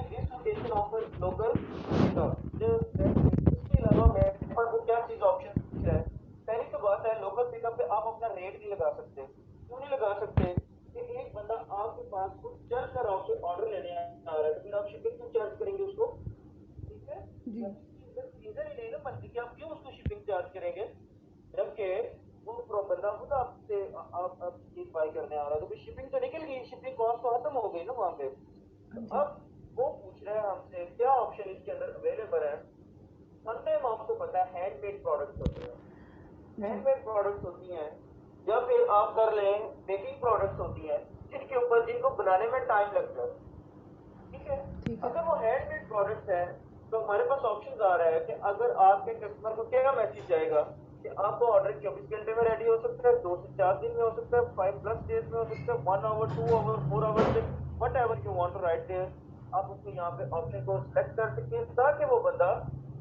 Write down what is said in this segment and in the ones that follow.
This location offer local इसके अलावा मेरे पास वो क्या चीज ऑप्शन है। पहली तो बात है लोकल पिकअप पे आप अपना रेट नहीं लगा सकते। क्यों नहीं लगा सकते कि एक बंदा आपके पास कुछ चल कर आपसे ऑर्डर लेने आ रहा है तो फिर आप शिपिंग क्यों चार्ज करेंगे उसको। ठीक है, जी चीजें ही नहीं ना बनती कि आप क्यों उसको शिपिंग चार्ज करेंगे जबकि वो बंदा खुद आपसे आप चीज बाय करने आ रहा है तो फिर शिपिंग तो निकल गई, शिपिंग कॉस्ट तो खत्म हो गई ना वहां पे। हाँ तो जी अब वो पूछ रहे हैं हमसे क्या ऑप्शन इसके अंदर अवेलेबल है। समटाइम आपको पता है हैंडमेड प्रोडक्ट्स होते हैं, जी हैंडमेड प्रोडक्ट्स होती हैं या फिर आप कर लें बेकिंग प्रोडक्ट्स होती हैं जिनके ऊपर जिनको बनाने में टाइम लगता है। ठीक है, ठीक है अगर वो हैंडमेड प्रोडक्ट्स है तो हमारे पास ऑप्शन आ रहा है कि अगर आपके कस्टमर को क्या मैसेज जाएगा कि आपको ऑर्डर 24 घंटे में रेडी हो सकता है, 2 से 4 दिन में हो सकता है, 5+ डेज में हो सकता है, 1 hour 2 hour 4 hour, whatever you want to write there. आप उसको यहाँ पे ऑप्शन को सिलेक्ट कर सकते हैं ताकि वो बंदा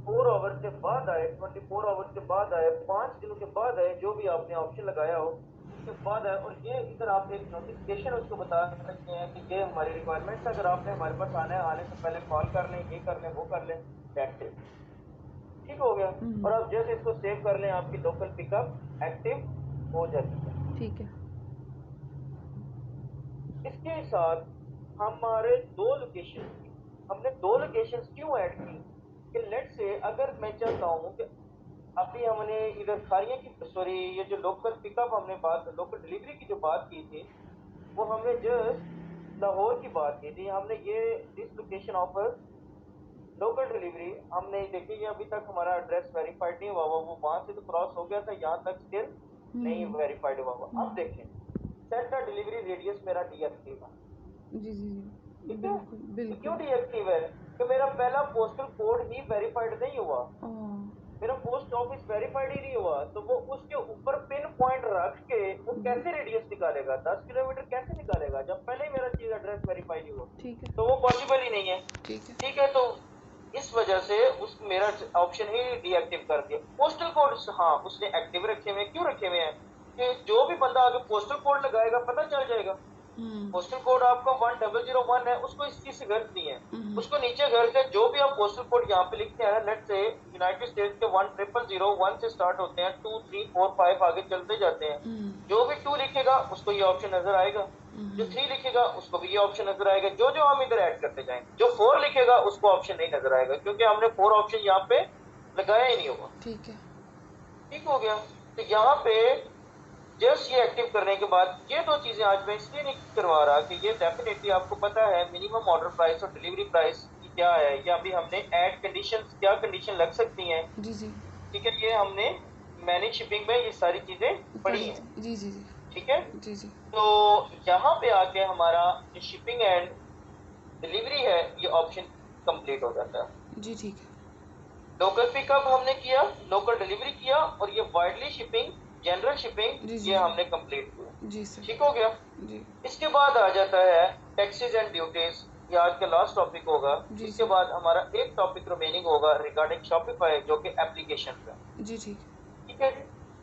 4 आवर से बाद आए, 24 आवर के बाद आए, 5 दिनों के बाद आए, जो भी आपने ऑप्शन लगाया हो उसके बाद है। और ये इधर आप एक नोटिफिकेशन उसको बता सकते हैं कि ये हमारी रिक्वायरमेंट है, अगर आपने हमारे पास आना है आने से पहले कॉल कर लें, ये कर लें वो कर लें, दैट्स इट। ठीक हो गया। और आप जैसे इसको सेव कर लें आपकी लोकल पिकअप एक्टिव हो जाती है। ठीक है इसके साथ हमारे दो लोकेशन, हमने दो लोकेशन क्यों ऐड की कि लेट से अगर मैं चाहता हूँ कि अभी हमने इधर खारिया की सॉरी ये जो लोकल पिकअप हमने बात लोकल डिलीवरी की जो बात की थी वो हमने जस्ट लाहौर की बात की थी। हमने ये this location offer local delivery हमने देखी ये अभी तक हमारा एड्रेस वेरीफाइड नहीं हुआ हुआ, वो वहां से तो क्रॉस हो गया था, यहाँ तक स्टिल नहीं वेरीफाइड हुआ हुआ। अब देखें सेट द डिलीवरी रेडियस मेरा डीएक्टिव है। जी जी जी ठीक है, बिल्कुल तो क्यों बिल्कुल डीएक्टिव है कि मेरा पहला पोस्टल कोड ही वेरीफाइड नहीं हुआ, ओ मेरा पोस्ट ऑफिस वेरीफाइड ही नहीं हुआ। तो वो उसके ऊपर पिन पॉइंट रख के वो जी कैसे रेडियस निकालेगा, 10 किलोमीटर कैसे निकालेगा जब पहले ही मेरा चीज एड्रेस वेरीफाइड ही हुआ। ठीक है तो वो पॉसिबल ही नहीं है। ठीक है ठीक है, तो इस वजह से उस मेरा ऑप्शन ही डीएक्टिव कर दिया। पोस्टल कोड हाँ उसने एक्टिव रखे हुए हैं, क्यों रखे हुए हैं कि जो भी बंदा आगे पोस्टल कोड लगाएगा पता चल जाएगा। पोस्टल कोड आपका 1001 है, उसको इस चीज से गर्ज नहीं है, उसको नीचे गर्ज है जो भी आप पोस्टल कोड यहाँ पे लिखते हैं लेट से यूनाइटेड स्टेट्स के 1001 से स्टार्ट होते हैं, 2 3 4 5 आगे चलते जाते हैं। जो भी 2 लिखेगा उसको ये ऑप्शन नजर आएगा, जो 3 लिखेगा उसको भी ये ऑप्शन नजर आएगा, जो जो हम इधर ऐड करते जाएंगे। जो 4 लिखेगा उसको ऑप्शन नहीं नजर आएगा क्योंकि हमने 4 ऑप्शन यहाँ पे लगाया ही नहीं होगा। ठीक है ठीक हो गया। तो यहाँ पे जस्ट ये एक्टिव करने के बाद ये दो चीजें आज मैं इसलिए नहीं करवा रहा कि ये डेफिनेटली आपको पता है मिनिमम ऑर्डर प्राइस और डिलीवरी प्राइस की क्या है, या अभी हमने ऐड कंडीशन क्या कंडीशन लग सकती हैं। जी जी ठीक है, ये हमने मैनेज शिपिंग में ये सारी चीजें पढ़ी पढ़ी हैं। थी जी जी जी ठीक है, जी जी तो यहाँ पे आके हमारा जो शिपिंग एंड डिलीवरी है ये ऑप्शन कंप्लीट हो जाता है। जी ठीक है लोकल पिकअप हमने किया, लोकल डिलीवरी किया और ये वाइडली शिपिंग जनरल जी शिपिंग जी ये जी हमने कंप्लीट किया। जी सर ठीक हो गया। जी इसके बाद आ जाता है टैक्सेस एंड ड्यूटीज, ये आज का लास्ट टॉपिक होगा। जी इसके सर बाद हमारा एक टॉपिक रिमेनिंग होगा रिगार्डिंग शॉपिफाई जो कि एप्लीकेशन है। जी ठीक ठीक है,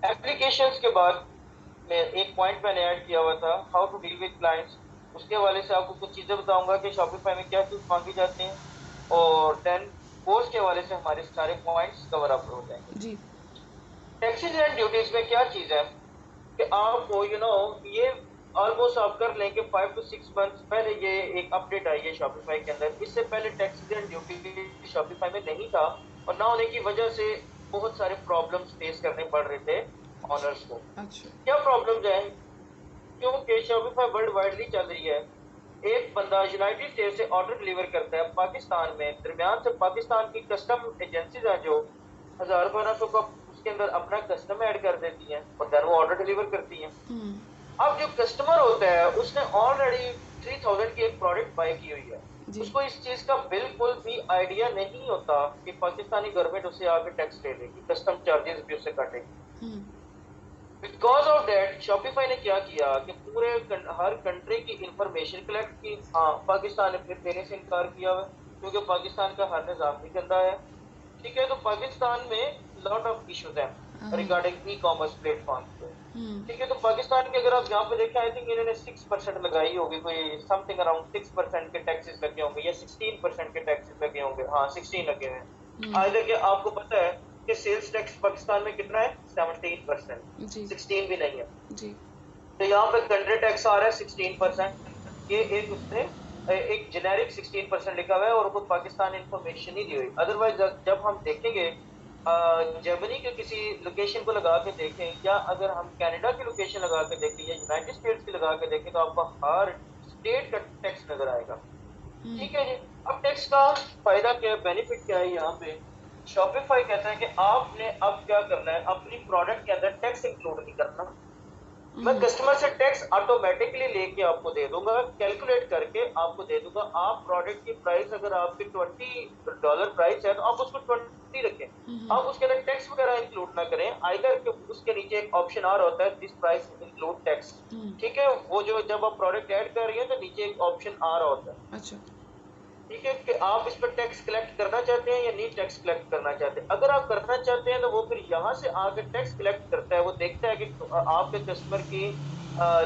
एप्लीकेशंस के बाद में एक पॉइंट मैंने ऐड किया हुआ था how to deal with clients, उसके हवाले से आपको कुछ चीजें बताऊंगा कि शॉपिफाई में क्या चीज मांगी जाती है, और देन कोर्स के हवाले से हमारे सारे पॉइंट्स कवर अप हो जाएंगे। जी टैक्सेस एंड ड्यूटीज में क्या चीज है कि आपको ये ऑलमोस्ट आप कर लें कि 5 to 6 months पहले ये एक अपडेट आई है शॉपिफाई के अंदर। इससे पहले टैक्सेस एंड ड्यूटी शॉपिफाई में नहीं था और ना होने की वजह से बहुत सारे प्रॉब्लम्स फेस करने पड़ रहे थे ऑनर्स को। अच्छा क्या प्रॉब्लम्स हैं, क्योंकि शॉपिफाई वर्ल्ड वाइडली चल रही है। एक बंदा यूनाइटेड स्टेट से ऑर्डर डिलीवर करता है पाकिस्तान में, दरमियान से पाकिस्तान की कस्टम एजेंसीज हैं जो 1000 1200 का उसके अंदर अपना कस्टम ऐड कर देती हैं और देन वो ऑर्डर डिलीवर करती हैं। अब जो कस्टमर होता है उसने ऑलरेडी 3000 की एक प्रोडक्ट बाय की हुई है, जी उसको इस चीज का बिल्कुल भी आइडिया नहीं होता कि पाकिस्तानी गवर्नमेंट उससे आगे टैक्स ले लेगी, कस्टम चार्जेस भी उससे काटेगी। बिकॉज ऑफ दैट शॉपिफाई ने क्या किया कि पूरे हर कंट्री की इंफॉर्मेशन कलेक्ट की। हाँ, पाकिस्तान ने फिर देने से इनकार किया हुआ क्योंकि पाकिस्तान का हर निजाम भी गंदा है। ठीक है, तो पाकिस्तान में लॉट ऑफ इश्यूज हैं हाँ रिगार्डिंग ई कॉमर्स प्लेटफॉर्म पे। ठीक है। तो पाकिस्तान के अगर आप यहाँ पे देखें, आई थिंक इन्होंने 6% लगाई होगी, कोई समथिंग अराउंड 6% के टैक्सेस लगे होंगे या 16% के टैक्सेस लगे होंगे, हाँ 16 लगे हुए हैं। आइदर कि आपको पता है कि सेल्स टैक्स पाकिस्तान में कितना है, 17%, 16 भी नहीं है जी। तो यहाँ पे कंट्री टैक्स आ रहा है 16%। ये एक उसने एक जेनेरिक 16% लिखा हुआ है और खुद पाकिस्तान इंफॉर्मेशन ही दी हुई। अदरवाइज जब हम देखेंगे जर्मनी के किसी लोकेशन को लगा के देखें, या अगर हम कनाडा की लोकेशन लगा के देखें या यूनाइटेड स्टेट्स की लगा के देखें, तो आपको हर स्टेट का टैक्स नजर आएगा। ठीक है जी। अब टैक्स का फायदा क्या है, बेनिफिट क्या है यहाँ पे? शॉपिफाई कहता है कि आपने अब क्या करना है, अपनी प्रोडक्ट के अंदर टैक्स इंक्लूड नहीं करना। मैं कस्टमर से टैक्स ऑटोमेटिकली लेके आपको दे दूंगा, कैलकुलेट करके आपको दे दूंगा। आप प्रोडक्ट की प्राइस अगर आपकी $20 प्राइस है तो आप उसको 20 रखें, आप उसके अंदर टैक्स वगैरह इंक्लूड ना करें। आइदर के उसके नीचे एक ऑप्शन आ रहा होता है, दिस प्राइस इंक्लूड टैक्स। ठीक है, वो जो जब आप प्रोडक्ट ऐड कर रही है तो नीचे एक ऑप्शन आ रहा होता है। अच्छा, ठीक है, कि आप इस पर टैक्स कलेक्ट करना चाहते हैं या नहीं टैक्स कलेक्ट करना चाहते हैं। अगर आप करना चाहते हैं तो वो फिर यहाँ से आके टैक्स कलेक्ट करता है। वो देखता है कि आपके कस्टमर की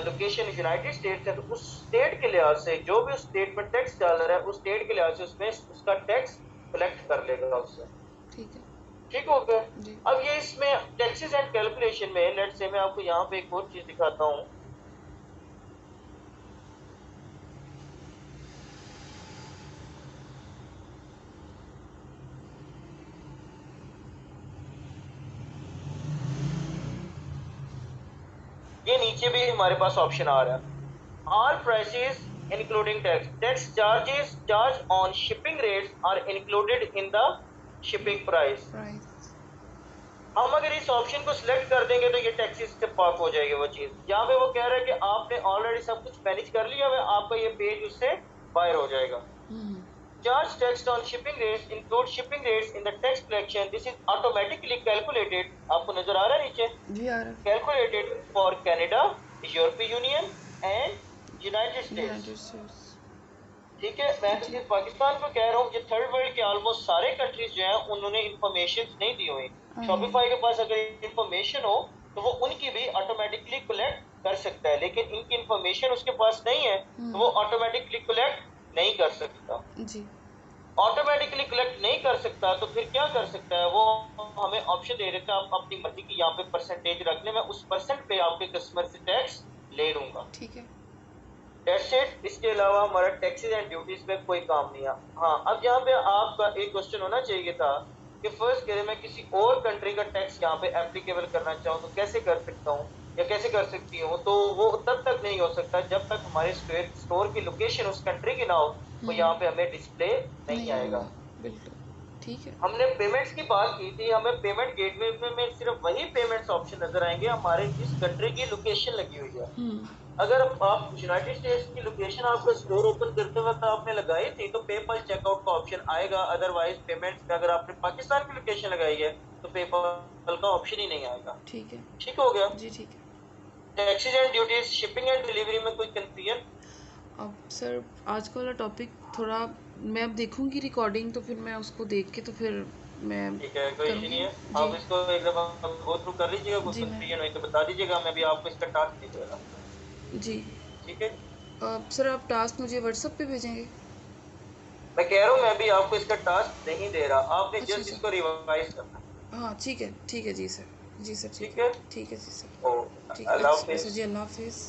लोकेशन यूनाइटेड स्टेट्स है, तो उस स्टेट के लिहाज से जो भी उस स्टेट में टैक्स डाल रहा है, उस स्टेट के लिहाज से उसमें उसका टैक्स कलेक्ट कर लेगा उससे। ठीक है, ठीक हो गया। अब ये इसमें टैक्सेस एंड कैलकुलेशन में लेट्स से मैं आपको यहाँ पे एक और चीज दिखाता हूँ। ये नीचे भी हमारे पास ऑप्शन आ रहा है, all prices including tax, tax charges charge on shipping rates are included in the shipping price. हम अगर इस ऑप्शन को सिलेक्ट कर देंगे तो ये टैक्सेस से पाक हो जाएगी वो चीज। यहाँ पे वो कह रहा है कि आपने ऑलरेडी सब कुछ मैनेज कर लिया है, आपका ये पेज उससे बाहर हो जाएगा। Charge tax on shipping rates include shipping rates in the tax collection. This is automatically calculated. आपको नजर आ रहा है नीचे? जी आ रहा है। Calculated for Canada, European Union and United States. ठीक है, मैं तो सिर्फ पाकिस्तान को कह रहा हूँ। ये थर्ड वर्ल्ड के ऑलमोस्ट सारे कंट्रीज जो हैं उन्होंने इंफॉर्मेशन नहीं दी हुई। शॉपिफाई के पास अगर इंफॉर्मेशन हो तो वो उनकी भी ऑटोमेटिकली कलेक्ट कर सकता है, लेकिन इनकी इंफॉर्मेशन उसके पास नहीं है तो वो ऑटोमेटिकली कलेक्ट नहीं कर सकता। जी, ऑटोमेटिकली कलेक्ट नहीं कर सकता तो फिर क्या कर सकता है, वो हमें ऑप्शन दे देता है, आप अपनी मर्जी की यहाँ पे परसेंटेज रख ले, मैं उस परसेंट पे आपके कस्टमर से टैक्स ले लूंगा। ठीक है, दैट्स इट। इसके अलावा हमारा टैक्सेस एंड ड्यूटीज पे कोई काम नहीं है। हाँ, अब यहाँ पे आपका एक क्वेश्चन होना चाहिए था कि फर्स्ट कह मैं किसी और कंट्री का टैक्स यहाँ पे एप्लीकेबल करना चाहूँ तो कैसे कर सकता हूँ या कैसे कर सकती हूँ। तो वो तब तक नहीं हो सकता जब तक हमारे स्टोर की लोकेशन उस कंट्री की ना हो, तो यहाँ पे हमें डिस्प्ले नहीं आएगा। बिल्कुल ठीक है। हमने पेमेंट्स की बात की थी, हमें पेमेंट गेटवे में सिर्फ वही पेमेंट्स ऑप्शन नजर आएंगे हमारे जिस कंट्री की लोकेशन लगी हुई है। अगर आप यूनाइटेड स्टेट्स की लोकेशन आपका स्टोर ओपन करते वक्त आपने लगाई थी तो पेपल चेकआउट का ऑप्शन आएगा। अदरवाइज पेमेंट्स में अगर आपने पाकिस्तान की लोकेशन लगाई है तो पेपल का ऑप्शन ही नहीं आएगा। ठीक है, ठीक हो गया जी। ठीक है, taxes and duties, shipping and delivery में कोई कंफ्यूजन? अब सर आज का वाला टॉपिक थोड़ा मैं अब देखूंगी रिकॉर्डिंग तो फिर मैं उसको देख के तो फिर मैं ठीक है, कोई इशू नहीं है। आप इसको एक दफा गो थ्रू कर लीजिएगा, कुछ कंफ्यूजन हो तो बता दीजिएगा, मैं भी आपको इसका टास्क दे दूंगा। जी ठीक है। सर आप टास्क मुझे व्हाट्सएप पे भेजेंगे? मैं कह रहा हूँ मैं भी आपको इसका टास्क नहीं दे रहा, आपने जस्ट इसको रिवाइज करना। हाँ ठीक है जी सर। जी सर ठीक है जी सर। अल्लाह हाफिज़। जी अल्लाह हाफिज़।